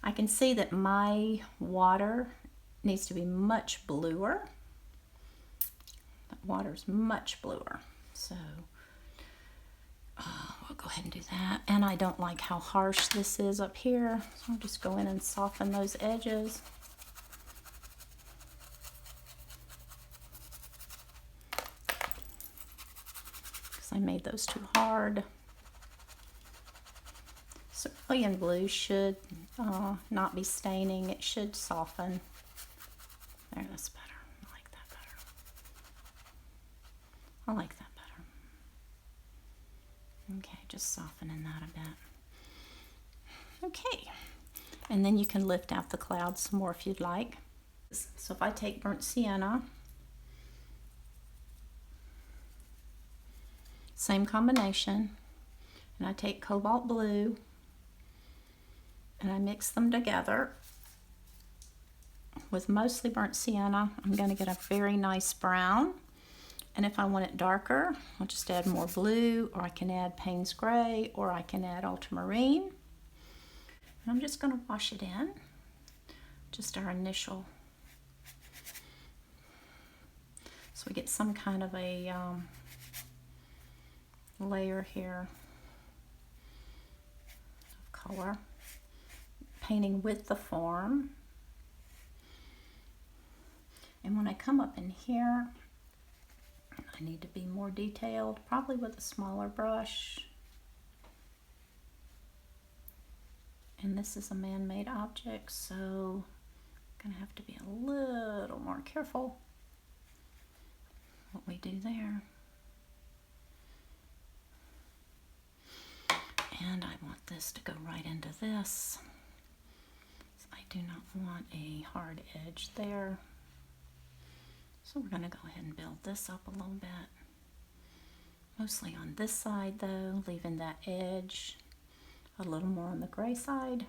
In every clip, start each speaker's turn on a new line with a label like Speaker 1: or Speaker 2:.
Speaker 1: I can see that my water needs to be much bluer. That water's much bluer. So we'll go ahead and do that. And I don't like how harsh this is up here. So I'll just go in and soften those edges. Because I made those too hard. Cerulean blue should not be staining. It should soften. There, that's better. I like that better. I like that better. Okay, just softening that a bit. Okay, and then you can lift out the clouds some more if you'd like. So if I take burnt sienna, same combination, and I take cobalt blue, and I mix them together with mostly burnt sienna. I'm going to get a very nice brown. And if I want it darker, I'll just add more blue, or I can add Payne's Gray, or I can add ultramarine. And I'm just going to wash it in, just our initial. So we get some kind of a layer here of color. Painting with the form. And when I come up in here, I need to be more detailed, probably with a smaller brush. And this is a man-made object, so I'm gonna have to be a little more careful what we do there. And I want this to go right into this. So I do not want a hard edge there. So we're going to go ahead and build this up a little bit. Mostly on this side though, leaving that edge a little more on the gray side.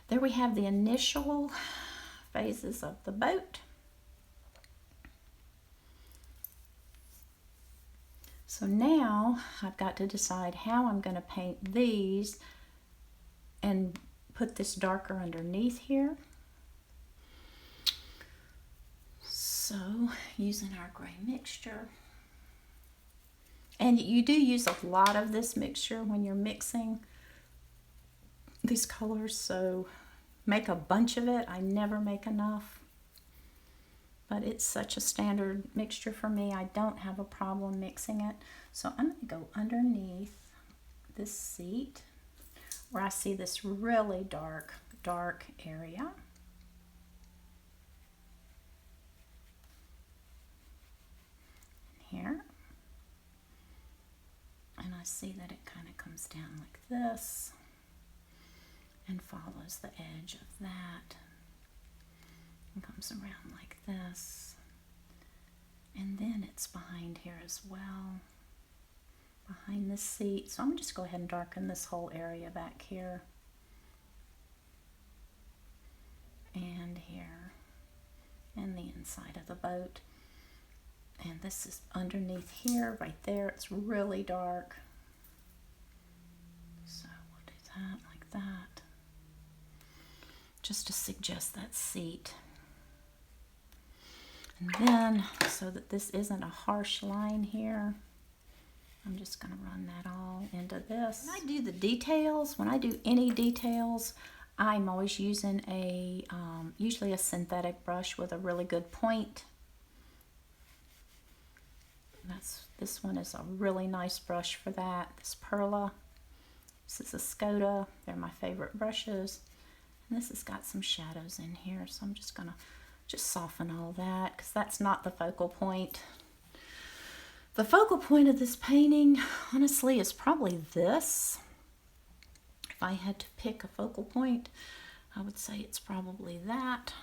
Speaker 1: There we have the initial phases of the boat. So now I've got to decide how I'm going to paint these and put this darker underneath here. So using our gray mixture, and you do use a lot of this mixture when you're mixing these colors, so make a bunch of it. I never make enough, but it's such a standard mixture for me. I don't have a problem mixing it. So I'm going to go underneath this seat where I see this really dark area. Here. And I see that it kind of comes down like this and follows the edge of that and comes around like this. And then it's behind here as well, behind this seat. So I'm going to just go ahead and darken this whole area back here and here and the inside of the boat. And this is underneath here, right there. It's really dark. So we'll do that like that, just to suggest that seat. And then, so that this isn't a harsh line here, I'm just going to run that all into this. When I do the details, when I do any details, I'm always using a, usually a synthetic brush with a really good point. This one is a really nice brush for that. This Perla. This is a Skoda. They're my favorite brushes. And this has got some shadows in here, so I'm just gonna soften all that, because that's not the focal point. The focal point of this painting, honestly, is probably this. If I had to pick a focal point, I would say it's probably that.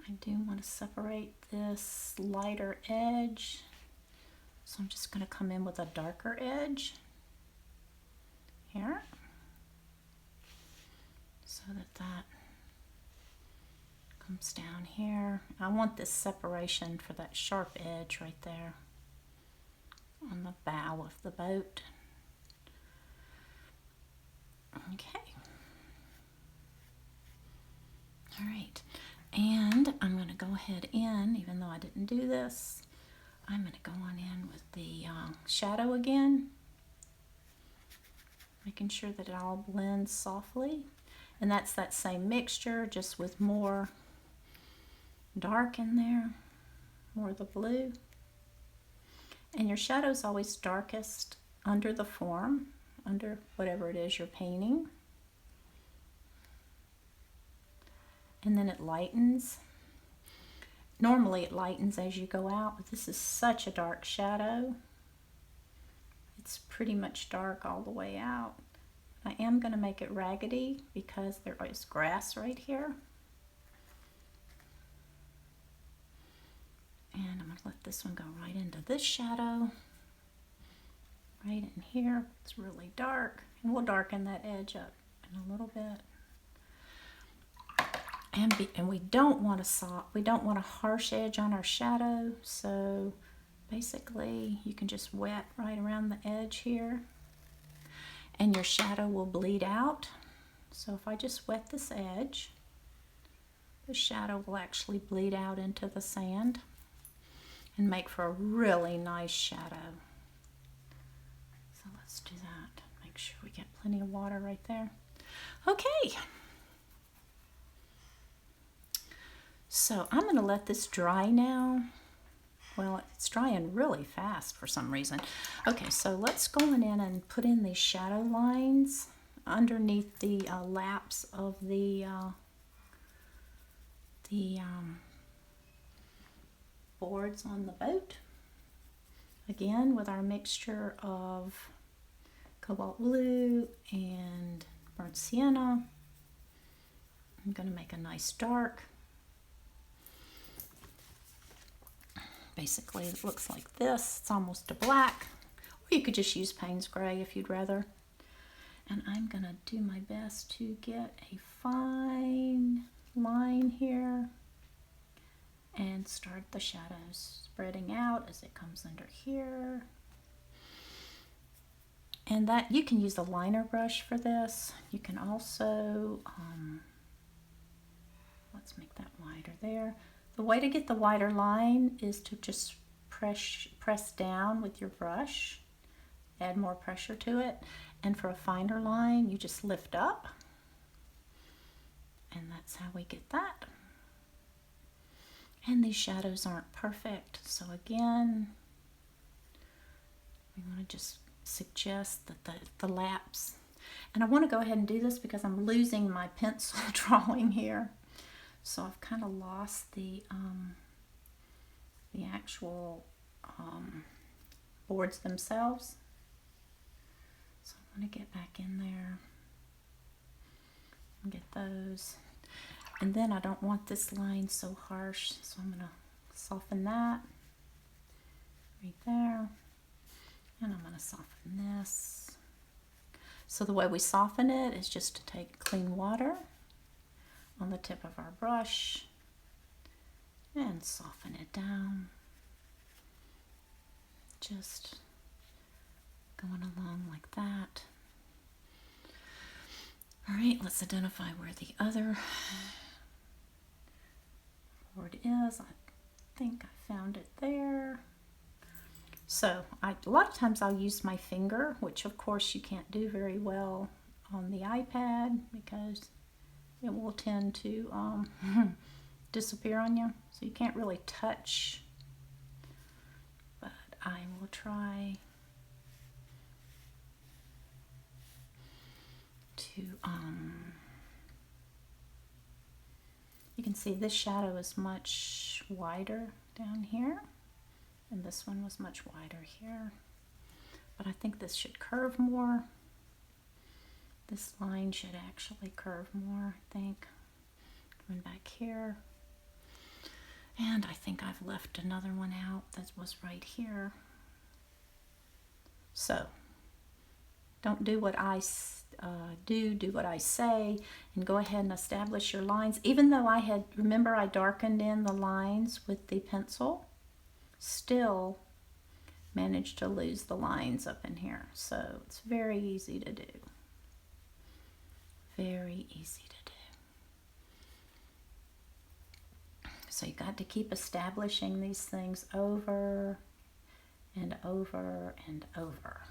Speaker 1: I do want to separate this lighter edge, so I'm just going to come in with a darker edge here, so that comes down here. I want this separation for that sharp edge right there on the bow of the boat. Okay. All right. And I'm going to go ahead in, even though I didn't do this, I'm going to go on in with the shadow again, making sure that it all blends softly. And that's that same mixture, just with more dark in there, more of the blue. And your shadow's always darkest under the form, under whatever it is you're painting. And then it lightens. Normally it lightens as you go out, but this is such a dark shadow. It's pretty much dark all the way out. I am going to make it raggedy because there is grass right here. And I'm going to let this one go right into this shadow. Right in here. It's really dark. And we'll darken that edge up in a little bit. And we don't want a harsh edge on our shadow, so basically you can just wet right around the edge here and your shadow will bleed out. So if I just wet this edge, the shadow will actually bleed out into the sand and make for a really nice shadow. So let's do that. Make sure we get plenty of water right there. Okay. So I'm going to let this dry now. Well, it's drying really fast for some reason. Okay, so let's go in and put in these shadow lines underneath the laps of the boards on the boat. Again, with our mixture of cobalt blue and burnt sienna. I'm going to make a nice dark. Basically, it looks like this. It's almost a black. Or you could just use Payne's Gray if you'd rather. And I'm going to do my best to get a fine line here and start the shadows spreading out as it comes under here. And that you can use a liner brush for this. You can also, let's make that wider there. The way to get the wider line is to just press down with your brush, add more pressure to it, and for a finer line you just lift up, and that's how we get that. And these shadows aren't perfect, so again we want to just suggest that the laps, and I want to go ahead and do this because I'm losing my pencil drawing here. So I've kind of lost the actual boards themselves. So I want to get back in there and get those. And then I don't want this line so harsh, so I'm going to soften that right there. And I'm going to soften this. So the way we soften it is just to take clean water on the tip of our brush and soften it down. Just going along like that. All right, let's identify where the other board is. I think I found it there. So a lot of times I'll use my finger, which of course you can't do very well on the iPad because it will tend to disappear on you, so you can't really touch, but I will try to, you can see this shadow is much wider down here, and this one was much wider here, but I think this should curve more. This line should actually curve more, I think. Coming back here. And I think I've left another one out that was right here. So, don't do what I do what I say, and go ahead and establish your lines. Even though remember I darkened in the lines with the pencil, still managed to lose the lines up in here. So, it's very easy to do. very easy to do. So you got to keep establishing these things over and over and over.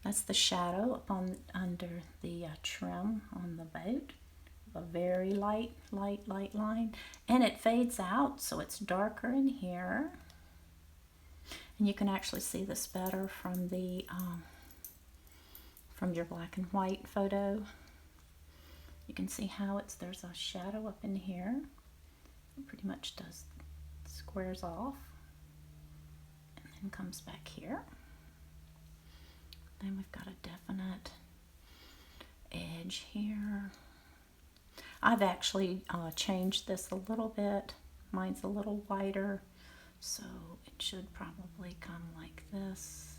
Speaker 1: That's the shadow up on under the trim on the boat. A very light line, and it fades out, so it's darker in here. And you can actually see this better from the from your black and white photo. You can see how there's a shadow up in here. It pretty much squares off and then comes back here. Then we've got a definite edge here. I've actually changed this a little bit. Mine's a little wider, so it should probably come like this.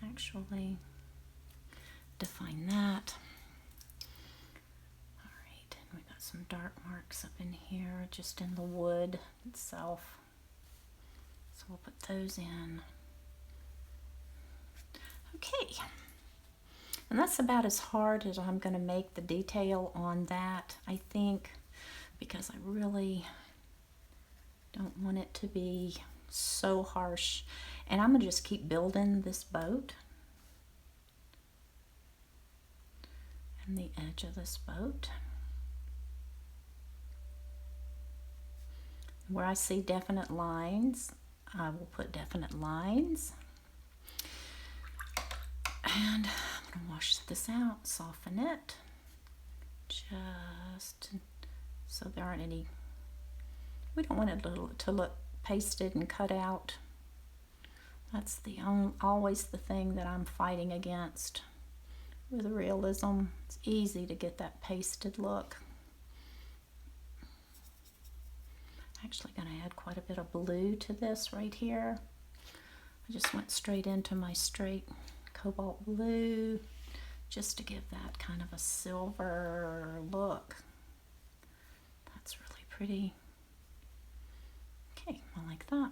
Speaker 1: Actually, define that. All right, and we got some dark marks up in here, just in the wood itself. So we'll put those in. Okay. And that's about as hard as I'm going to make the detail on that, I think, because I really don't want it to be so harsh. And I'm going to just keep building this boat and the edge of this boat. Where I see definite lines, I will put definite lines. And I'm going to wash this out, soften it, just so there aren't any, we don't want it to look pasted and cut out. That's always the thing that I'm fighting against with realism. It's easy to get that pasted look. I'm actually going to add quite a bit of blue to this right here. I just went straight into my straight cobalt blue just to give that kind of a silver look. That's really pretty. Okay, I like that.